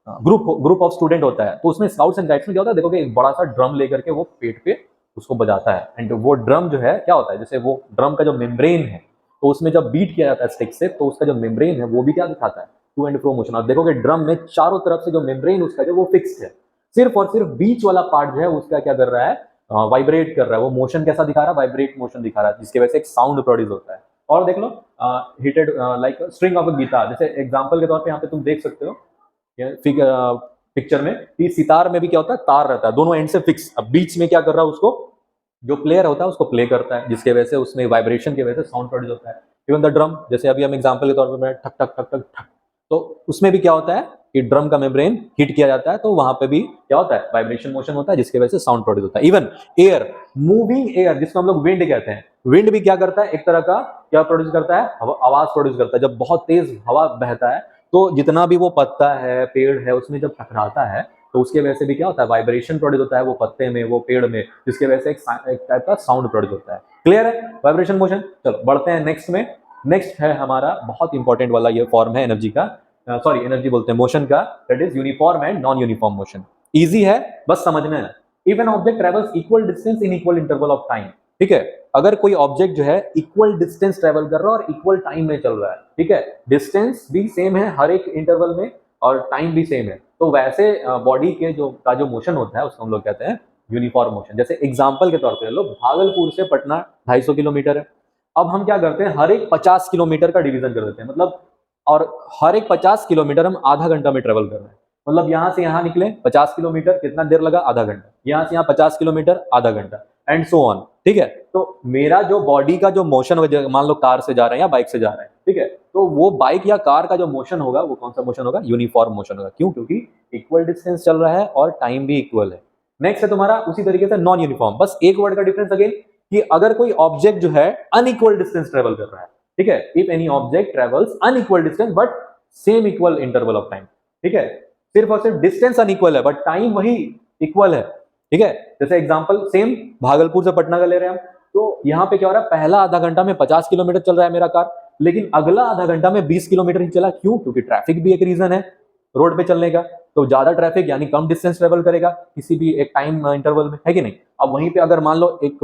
ग्रुप ऑफ स्टूडेंट होता है, तो उसमें स्काउट्स एंड गाइड्स में क्या होता है, देखोगे एक बड़ा सा ड्रम लेकर के वो पेट पे उसको बजाता है, एंड वो ड्रम जो है क्या होता है, जैसे वो ड्रम का जो मेम्ब्रेन है, तो उसमें जब बीट किया जाता है स्टिक से, तो उसका जो मेम्ब्रेन है वो भी क्या दिखाता है, टू एंड फ्रो मोशन। और देखोगे ड्रम में चारों तरफ से जो मेम्ब्रेन उसका जो वो फिक्स्ड है, सिर्फ और सिर्फ बीच वाला पार्ट जो है उसका क्या कर रहा है, वाइब्रेट कर रहा है। वो मोशन कैसा दिखा रहा है, वाइब्रेट मोशन दिखा रहा है, जिसकी वजह से एक साउंड प्रोड्यूस होता है। और देख लो hitted like string of a guitar, जैसे एग्जांपल के तौर पे यहाँ पे तुम देख सकते हो पिक्चर में कि सितार में भी क्या होता है, तार रहता है, दोनों एंड से फिक्स। अब बीच में क्या कर रहा है, उसको जो प्लेयर होता है उसको प्ले करता है, जिसके वजह से उसमें वाइब्रेशन की वजह से साउंड प्रोड्यूस होता है। इवन द ड्रम, जैसे अभी हम एग्जांपल के तौर पे मैं ठक ठक ठक ठक ठक, तो उसमें भी क्या होता है कि ड्रम का मेम्ब्रेन हिट किया जाता है, तो वहां पे भी क्या होता है, वाइब्रेशन मोशन होता है, जिसकी वजह से साउंड प्रोड्यूस होता है। इवन एयर, मूविंग एयर जिसको हम लोग विंड कहते हैं, विंड भी क्या करता है, एक तरह का क्या प्रोड्यूस करता है, आवाज प्रोड्यूस करता है। जब बहुत तेज हवा बहता है तो जितना भी वो पत्ता है, पेड़ है, उसमें जब टकराता है तो उसके वजह से भी क्या होता है, वाइब्रेशन प्रोड्यूस होता है वो पत्ते में, वो पेड़ में, जिसकी वजह से एक टाइप का साउंड प्रोड्यूस होता है। क्लियर है वाइब्रेशन मोशन। चलो बढ़ते हैं नेक्स्ट में। नेक्स्ट है हमारा बहुत इंपॉर्टेंट वाला ये फॉर्म है एनर्जी का, सॉरी एनर्जी बोलते हैं मोशन का, that is uniform and non uniform motion. Easy है, बस समझना है। If an object travels equal distance in equal interval of time, ठीक है, अगर कोई ऑब्जेक्ट जो है इक्वल डिस्टेंस ट्रेवल कर रहा है और इक्वल टाइम में चल रहा है, ठीक है, डिस्टेंस भी सेम है हर एक इंटरवल में और टाइम भी सेम है, तो वैसे बॉडी के जो मोशन होता है उसको हम लोग कहते हैं यूनिफॉर्म मोशन। जैसे एग्जांपल के तौर पे लो, भागलपुर से पटना 250 किलोमीटर है। अब हम क्या करते हैं, हर एक 50 किलोमीटर का डिवीजन कर देते हैं, मतलब, और हर एक 50 किलोमीटर हम आधा घंटा में ट्रेवल कर रहे हैं। मतलब यहां से यहां निकले 50 किलोमीटर, कितना देर लगा, आधा घंटा, यहां से यहां 50 किलोमीटर, आधा घंटा, एंड सो ऑन, ठीक है। तो मेरा जो बॉडी का जो मोशन, मान लो कार से जा रहे हैं या बाइक से जा रहे हैं, ठीक है, तो वो बाइक या कार का जो मोशन होगा वो कौन सा मोशन होगा, यूनिफॉर्म मोशन होगा। क्यों, क्योंकि इक्वल डिस्टेंस चल रहा है और टाइम भी इक्वल है। नेक्स्ट है तुम्हारा उसी तरीके से नॉन यूनिफॉर्म, बस एक वर्ड का डिफरेंस अगेन, कि अगर कोई ऑब्जेक्ट जो है अनइक्वल डिस्टेंस ट्रेवल कर रहा है, ठीक है, if any object travels unequal distance but same equal interval of time, ठीक है, सिर्फ और सिर्फ डिस्टेंस अनइक्वल है बट टाइम वही इक्वल है, ठीक है। जैसे एग्जांपल सेम भागलपुर से पटना का ले रहे हैं हम, तो यहाँ पे क्या हो रहा है, पहला आधा घंटा में 50 किलोमीटर चल रहा है मेरा कार, लेकिन अगला आधा घंटा में 20 किलोमीटर ही चला। क्यों, क्योंकि ट्रैफिक भी एक रीजन है रोड पे चलने का, तो ज्यादा ट्रैफिक यानी कम डिस्टेंस ट्रेवल करेगा किसी भी एक टाइम इंटरवल में, है कि नहीं। अब वहीं पे अगर मान लो एक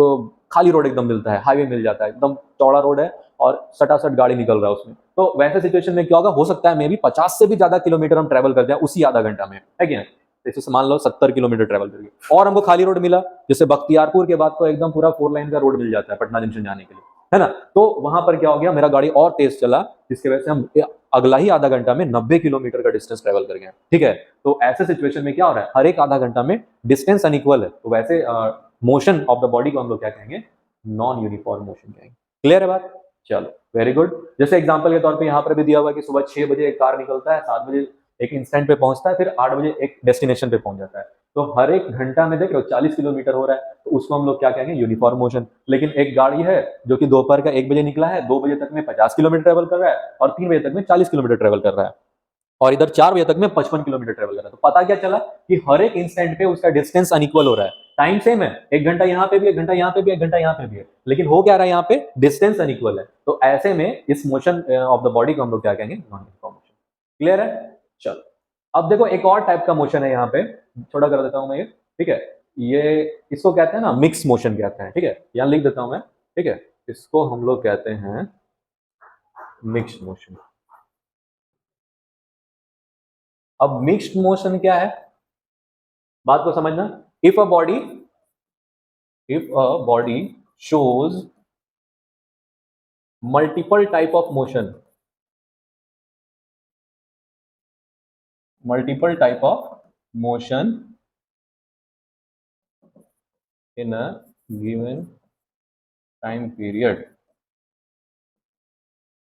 खाली रोड एकदम मिलता है, हाईवे मिल जाता है, एकदम चौड़ा रोड है और सटासट गाड़ी निकल रहा है उसमें, तो वैसे सिचुएशन में क्या होगा, हो सकता है मे भी 50 से भी ज्यादा किलोमीटर हम ट्रेवल कर जाए उसी आधा घंटा में, है क्या? जैसे मान लो 70 किलोमीटर ट्रेवल करिए और हमको खाली रोड मिला, जैसे बख्तियारपुर के बाद तो एकदम पूरा 4 लाइन का रोड मिल जाता है पटना जंक्शन जाने के लिए, है ना? तो वहां पर क्या हो गया, मेरा गाड़ी और तेज चला, जिसकी वजह से हम अगला ही आधा घंटा में 90 किलोमीटर का डिस्टेंस ट्रेवल कर गए, ठीक है? तो ऐसे सिचुएशन में क्या हो रहा है, हर एक आधा घंटा में डिस्टेंस अनइक्वल है, तो वैसे मोशन ऑफ द बॉडी को हम लोग क्या कहेंगे, नॉन यूनिफॉर्म मोशन कहेंगे। क्लियर है बात? चलो वेरी गुड। जैसे एग्जांपल के तौर पे यहाँ पर भी दिया हुआ है कि सुबह 6 बजे एक कार निकलता है, 7 बजे एक इंस्टेंट पे पहुंचता है, फिर 8 बजे एक डेस्टिनेशन पे पहुंच जाता है, तो हर एक घंटा में देख रहे हो 40 किलोमीटर हो रहा है, तो उसको हम लोग क्या कहेंगे, यूनिफॉर्म मोशन। लेकिन एक गाड़ी है जो कि दोपहर का 1 बजे निकला है, 2 बजे तक में 50 किलोमीटर ट्रेवल कर रहा है और 3 बजे तक में 40 किलोमीटर ट्रेवल कर रहा है, और इधर 4 बजे तक में 55 किलोमीटर ट्रेवल कर रहा है, तो पता क्या चला कि हर एक इंस्टेंट पे उसका डिस्टेंस अनइक्वल हो रहा है, टाइम सेम है, 1 घंटा यहाँ पे भी, 1 घंटा यहाँ पे भी, 1 घंटा यहाँ पे भी है, लेकिन हो क्या रहा है, यहाँ पे डिस्टेंस अनइक्वल है। तो ऐसे में इस मोशन ऑफ द बॉडी को हम लोग क्या कहेंगे, नॉन यूनिफॉर्म मोशन। क्लियर है? चलो अब देखो एक और टाइप का मोशन है, यहाँ पे छोटा कर देता हूं मैं ये, ठीक है? ये इसको कहते हैं ना मिक्स मोशन कहते हैं, ठीक है? यहाँ लिख देता हूं मैं, ठीक है? इसको हम लोग कहते हैं मिक्स्ड मोशन। अब मिक्स्ड मोशन क्या है, बात को समझना। If a body shows multiple type of motion, in a given time period,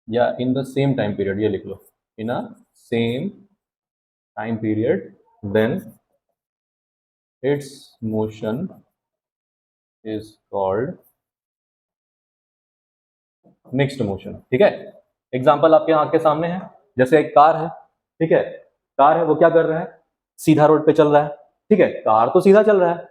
या in the same time period, ये लिख लो, in a same time period, then its motion is called mixed motion, ठीक है? एग्जाम्पल आपके आंख के सामने है, जैसे एक कार है, ठीक है? कार है, वो क्या कर रहा है, सीधा रोड पे चल रहा है, ठीक है? कार तो सीधा चल रहा है,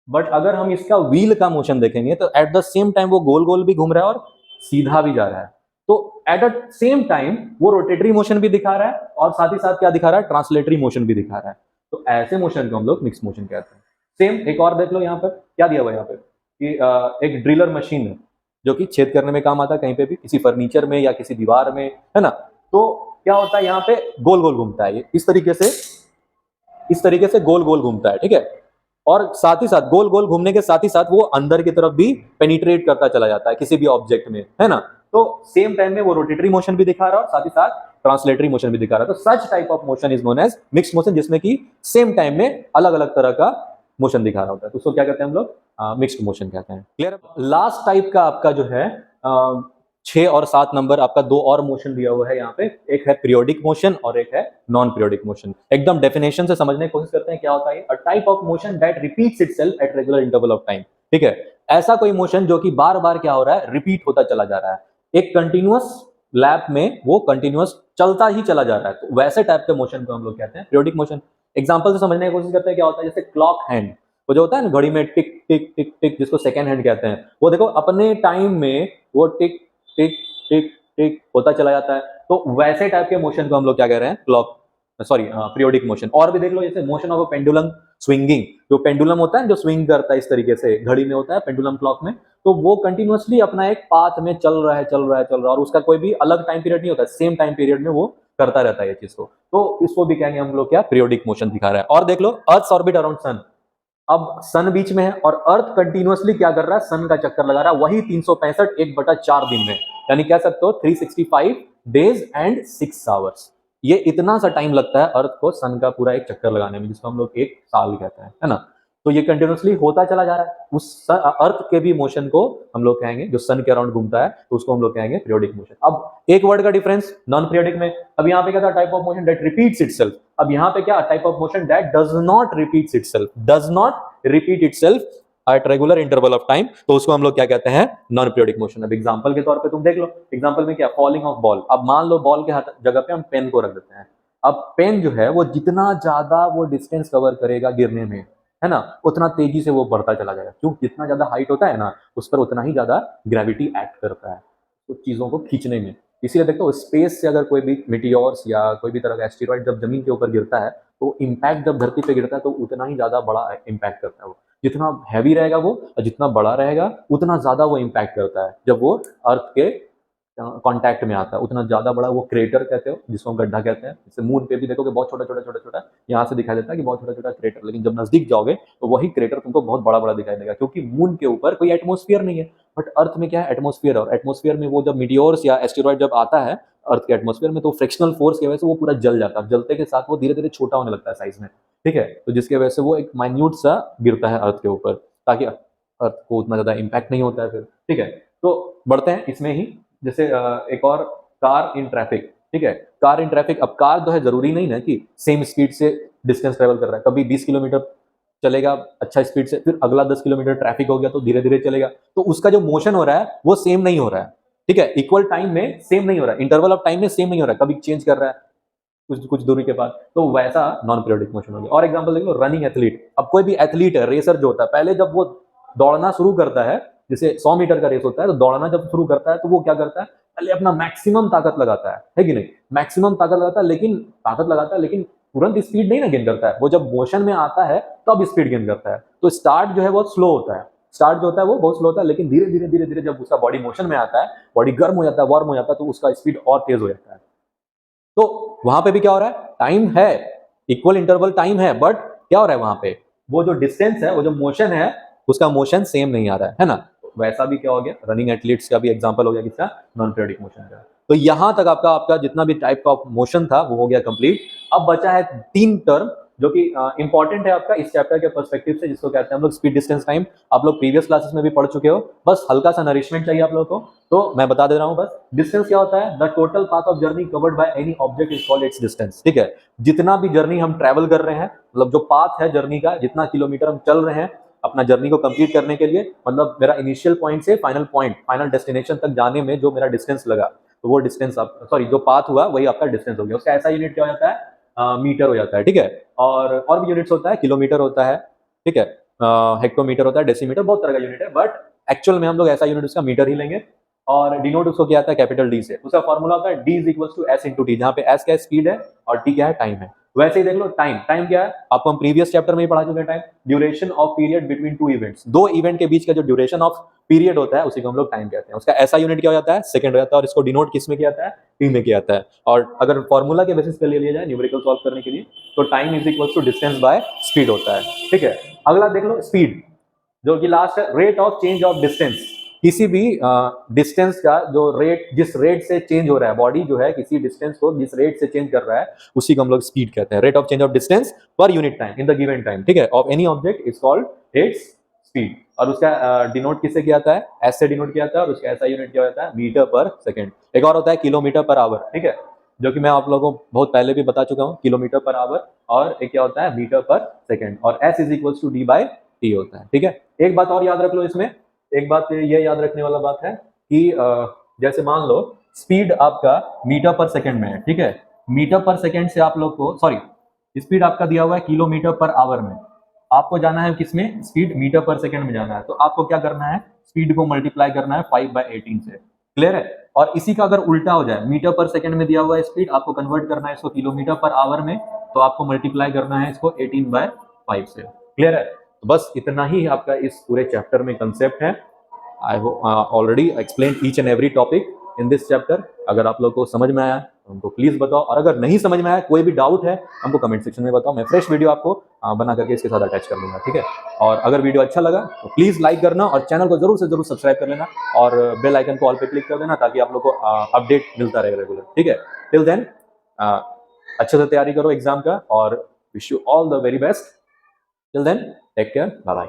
बट अगर हम इसका व्हील का मोशन देखेंगे तो एट द सेम टाइम वो गोल गोल भी घूम रहा है और सीधा भी जा रहा है, तो एट द सेम टाइम वो रोटेटरी मोशन भी दिखा रहा है और साथ ही साथ क्या दिखा रहा है, ट्रांसलेटरी मोशन भी दिखा रहा है, तो ऐसे मोशन को हम लोग मिक्स मोशन कहते हैं। सेम एक और देख लो, यहाँ पर क्या दिया हुआ है, यहाँ पे कि एक ड्रिलर मशीन है जो कि छेद करने में काम आता है, कहीं पे भी किसी फर्नीचर में या किसी दीवार में, है ना? तो क्या होता है, यहाँ पे गोल गोल घूमता है, ये इस तरीके से गोल गोल घूमता है, ठीक है? और साथ ही साथ गोल गोल घूमने के साथ ही साथ वो अंदर की तरफ भी पेनिट्रेट करता चला जाता है किसी भी ऑब्जेक्ट में, है ना? तो सेम टाइम में वो रोटेटरी मोशन भी दिखा रहा है और साथ ही साथ ट्रांसलेटरी मोशन भी दिखा रहा है, तो such type of motion is known as mixed motion, जिसमें कि सेम टाइम में अलग अलग तरह का मोशन दिखा रहा होता है, तो उसको क्या कहते हैं हम लोग, मिक्स्ड मोशन कहते हैं। क्लियर? लास्ट टाइप का आपका जो है 6 और 7 नंबर, आपका 2 और मोशन दिया हुआ है यहाँ पे, एक है पीरियोडिक मोशन और एक है नॉन पीरियोडिक मोशन। एकदम डेफिनेशन से समझने की कोशिश करते हैं, क्या होता है, a type of motion that repeats itself at regular interval of time, ठीक है? ऐसा कोई मोशन जो कि बार बार क्या हो रहा है, रिपीट होता चला जा रहा है, एक कंटिन्यूअस लैप में वो कंटिन्यूअस चलता ही चला जा रहा है, तो वैसे टाइप के मोशन को हम लोग कहते हैं पीरियोडिक मोशन। एग्जाम्पल से समझने की कोशिश करते हैं, क्या होता है, जैसे क्लॉक हैंड, वो जो होता है ना घड़ी में टिक टिक टिक टिक, जिसको सेकेंड हैंड कहते हैं, वो देखो अपने टाइम में वो टिक टिक टिक टिक होता चला जाता है, तो वैसे टाइप के मोशन को हम लोग क्या कह रहे हैं, क्लॉक सॉरी पीरियोडिक मोशन। और भी देख लो, जैसे motion of a pendulum swinging, जो पेंडुलम होता है जो स्विंग करता है इस तरीके से, घड़ी में होता है, पेंडुलम क्लॉक में, तो वो कंटिन्यूअसली अपना एक पाथ में चल रहा है और उसका कोई भी अलग टाइम पीरियड नहीं होता, सेम टाइम पीरियड में वो करता रहता है ये चीज को, तो इसको भी कहेंगे हम लोग क्या, पीरियोडिक मोशन दिखा रहा है। और देख लो अर्थ ऑर्बिट अराउंड सन, अब सन बीच में है और अर्थ कंटिन्यूअसली क्या कर रहा है, सन का चक्कर लगा रहा है, वही 365 1/4 दिन में, यानी कह सकते हो 365 डेज एंड 6 आवर्स, ये इतना सा टाइम लगता है अर्थ को सन का पूरा एक चक्कर लगाने में, जिसको हम लोग एक साल कहते हैं, है ना? तो ये कंटिन्यूअसली होता चला जा रहा है, उस अर्थ के भी मोशन को हम लोग कहेंगे, जो सन के अराउंड घूमता है, तो उसको हम लोग कहेंगे पीरियोडिक मोशन। अब एक वर्ड का डिफरेंस नॉन पीरियोडिक में, अब यहाँ पे क्या था, type of motion that repeats itself, अब यहाँ पे क्या, type of motion that does not repeat itself at regular interval of time, तो उसको हम लोग क्या कहते हैं, नॉन पीरियोडिक मोशन। अब एग्जांपल के तौर पे तुम देख लो, एग्जांपल में क्या, फॉलिंग ऑफ बॉल, अब मान लो बॉल के जगह पे हम पेन को रख देते हैं, अब पेन जो है वो जितना ज्यादा वो डिस्टेंस कवर करेगा गिरने में, है ना, उतना तेजी से वो बढ़ता चला जाएगा, क्यों, जितना ज्यादा हाइट होता है ना उस पर उतना ही ज्यादा ग्रेविटी एक्ट करता है तो चीजों को खींचने में। इसीलिए देखते हो स्पेस से अगर कोई भी मिटियोर्स या कोई भी तरह का एस्टेरॉइड जब जमीन के ऊपर गिरता है, तो इम्पैक्ट जब धरती पे गिरता है तो उतना ही ज्यादा बड़ा इम्पैक्ट करता है, वो जितना हैवी रहेगा वो, जितना बड़ा रहेगा उतना ज्यादा वो इम्पैक्ट करता है जब वो अर्थ के कांटेक्ट में आता है, उतना ज्यादा बड़ा वो क्रेटर कहते हो, जिसको हम गड्ढा कहते हैं। जैसे मून पे भी देखोगे बहुत छोटा छोटा छोटा छोटा यहाँ से दिखाई देता है कि बहुत छोटा छोटा क्रेटर, लेकिन जब नजदीक जाओगे तो वही क्रेटर तुमको बहुत बड़ा बड़ा दिखाई देगा, क्योंकि मून के ऊपर कोई एटमोस्फियर नहीं है। बट अर्थ में क्या है, एटमोस्फियर है, और एटमोस्फियर में वो जब मीटियोर्स या एस्टेरॉइड जब आता है अर्थ के एटमोस्फियर में, तो फ्रिक्शनल फोर्स की वजह से वो पूरा जल जाता है, जलते के साथ वो धीरे धीरे छोटा होने लगता है साइज में, ठीक है। तो जिसकी वजह से वो एक माइन्यूट सा गिरता है अर्थ के ऊपर, ताकि अर्थ को उतना ज्यादा इम्पैक्ट नहीं होता है फिर, ठीक है। तो बढ़ते हैं इसमें ही, जैसे एक और कार इन ट्रैफिक, ठीक है। कार इन ट्रैफिक, अब कार जो है जरूरी नहीं ना कि सेम स्पीड से डिस्टेंस ट्रेवल कर रहा है, कभी 20 किलोमीटर चलेगा अच्छा स्पीड से, फिर अगला 10 किलोमीटर ट्रैफिक हो गया तो धीरे धीरे चलेगा, तो उसका जो मोशन हो रहा है वो सेम नहीं हो रहा है, ठीक है। इक्वल टाइम में सेम नहीं हो रहा है, इंटरवल ऑफ टाइम में सेम नहीं हो रहा है, कभी चेंज कर रहा है कुछ कुछ दूरी के बाद, तो वैसा नॉन पीरियोडिक मोशन हो गया। और एग्जांपल देख लो, रनिंग एथलीट। अब कोई भी एथलीट है, रेसर जो होता है, पहले जब वो दौड़ना शुरू करता है, जैसे 100 मीटर का रेस होता है, तो दौड़ना जब शुरू करता है तो वो क्या करता है, पहले अपना मैक्सिमम ताकत लगाता है कि नहीं, मैक्सिमम ताकत लगाता है, लेकिन ताकत लगाता है लेकिन तुरंत स्पीड नहीं ना गेन करता है, वो जब मोशन में आता है तब स्पीड गेन करता है। तो स्टार्ट जो है वो स्लो होता है, स्टार्ट जो होता है वो बहुत स्लो होता है, लेकिन धीरे धीरे धीरे धीरे जब उसका बॉडी मोशन में आता है, बॉडी गर्म हो जाता है, वार्म हो जाता है, तो उसका स्पीड और तेज हो जाता है। तो वहां पे भी क्या हो रहा है, टाइम है, इक्वल इंटरवल टाइम है, बट क्या हो रहा है वहां पे, वो जो डिस्टेंस है, वो जो मोशन है, उसका मोशन सेम नहीं आ रहा है ना। वैसा भी क्या हो गया, रनिंग एथलीट्स का भी एग्जांपल हो गया किसका, नॉन पीरियोडिक मोशन का। तो यहां तक आपका आपका जितना भी टाइप का मोशन था वो हो गया कंप्लीट। अब बचा है 3 टर्म जो कि इंपॉर्टेंट है आपका इस चैप्टर के पर्सपेक्टिव से, जिसको कहते हैं हम लोग स्पीड डिस्टेंस टाइम। आप लोग प्रीवियस क्लासेस में भी पढ़ चुके हो, बस हल्का सा नरिशमेंट चाहिए आप लोगों को, तो मैं बता दे रहा हूं बस। डिस्टेंस क्या होता है, the total path of journey covered by any object is called its distance, ठीक है। जितना भी जर्नी हम ट्रेवल कर रहे हैं, मतलब जो पाथ है जर्नी का, जितना किलोमीटर हम चल रहे हैं अपना जर्नी को कंप्लीट करने के लिए, मतलब मेरा इनिशियल पॉइंट से फाइनल पॉइंट, फाइनल डेस्टिनेशन तक जाने में जो मेरा डिस्टेंस लगा, तो वो डिस्टेंस आप सॉरी जो पाथ हुआ वही आपका डिस्टेंस हो गया। उसका ऐसा यूनिट क्या हो जाता है, मीटर हो जाता है, ठीक है। और भी यूनिट्स होता है, किलोमीटर होता है, ठीक है, हेक्टोमीटर होता है, डेसीमीटर, बहुत तरह का यूनिट है, बट एक्चुअल में हम लोग ऐसा यूनिट उसका मीटर ही लेंगे। और डिनोट उसको किया जाता है कैपिटल डी से, उसका फॉर्मूला होता है D is equal to S into T, जहां पे एस क्या है स्पीड है और टी क्या है टाइम है। वैसे ही देख लो टाइम, टाइम क्या है आपको हम प्रीवियस चैप्टर में ही पढ़ा चुके हैं, time duration of period between two events, दो इवेंट के बीच का जो ड्यूरेशन ऑफ पीरियड होता है उसी को हम लोग टाइम कहते हैं। उसका ऐसा यूनिट क्या हो जाता है, सेकंड हो जाता है, और इसको डिनोट किस में किया जाता है, टी में किया जाता है। और अगर फॉर्मूला के बेसिस पे ले लिया जाए न्यूमेरिकल सॉल्व करने के लिए, तो time is equal to distance by speed होता है, ठीक है। अगला देख लो स्पीड, जो कि लास्ट है rate of change of distance. किसी भी डिस्टेंस का जो रेट, जिस रेट से चेंज हो रहा है, बॉडी जो है किसी डिस्टेंस को जिस रेट से चेंज कर रहा है उसी को हम लोग स्पीड कहते हैं। Rate of change of distance per unit time in the given time, ठीक है, of any object is called its speed. और उसका डिनोट किससे किया जाता है, एस से डिनोट किया जाता है, और उसका ऐसा यूनिट क्या होता है, मीटर पर सेकेंड। एक और होता है किलोमीटर पर आवर, ठीक है, जो कि मैं आप लोगों को बहुत पहले भी बता चुका हूँ, किलोमीटर पर आवर, और एक क्या होता है मीटर पर सेकेंड, और S is equal to D by T होता है, ठीक है। एक बात और याद रख लो इसमें, एक बात ये याद रखने वाला बात है कि जैसे मान लो स्पीड आपका मीटर पर सेकंड में है, ठीक है, मीटर पर सेकंड से आप लोग को सॉरी स्पीड आपका दिया हुआ है किलोमीटर पर आवर में, आपको जाना है किसमें, स्पीड मीटर पर सेकंड में जाना है, तो आपको क्या करना है, स्पीड को मल्टीप्लाई करना है 5/18 से, क्लियर है। और इसी का अगर उल्टा हो जाए, मीटर पर सेकंड में दिया हुआ है स्पीड, आपको कन्वर्ट करना है इसको किलोमीटर पर आवर में, तो आपको मल्टीप्लाई करना है इसको 18/5 से, क्लियर है। तो बस इतना ही आपका इस पूरे चैप्टर में कंसेप्ट है। I already explain each and every topic in this chapter. अगर आप लोग को समझ में आया तो हमको प्लीज बताओ, और अगर नहीं समझ में आया, कोई भी डाउट है, हमको कमेंट सेक्शन में बताओ, मैं फ्रेश वीडियो आपको बना करके इसके साथ अटैच कर लूंगा, ठीक है। और अगर वीडियो अच्छा लगा तो प्लीज लाइक करना, और चैनल को जरूर से जरूर सब्सक्राइब कर लेना, और बेल आइकन को ऑल पे क्लिक कर देना, ताकि आप लोग को अपडेट मिलता रहेगा रेगुलर, ठीक है। टिल देन अच्छे से तैयारी करो एग्जाम का, और wish you all the very best. Till then take care, bye bye.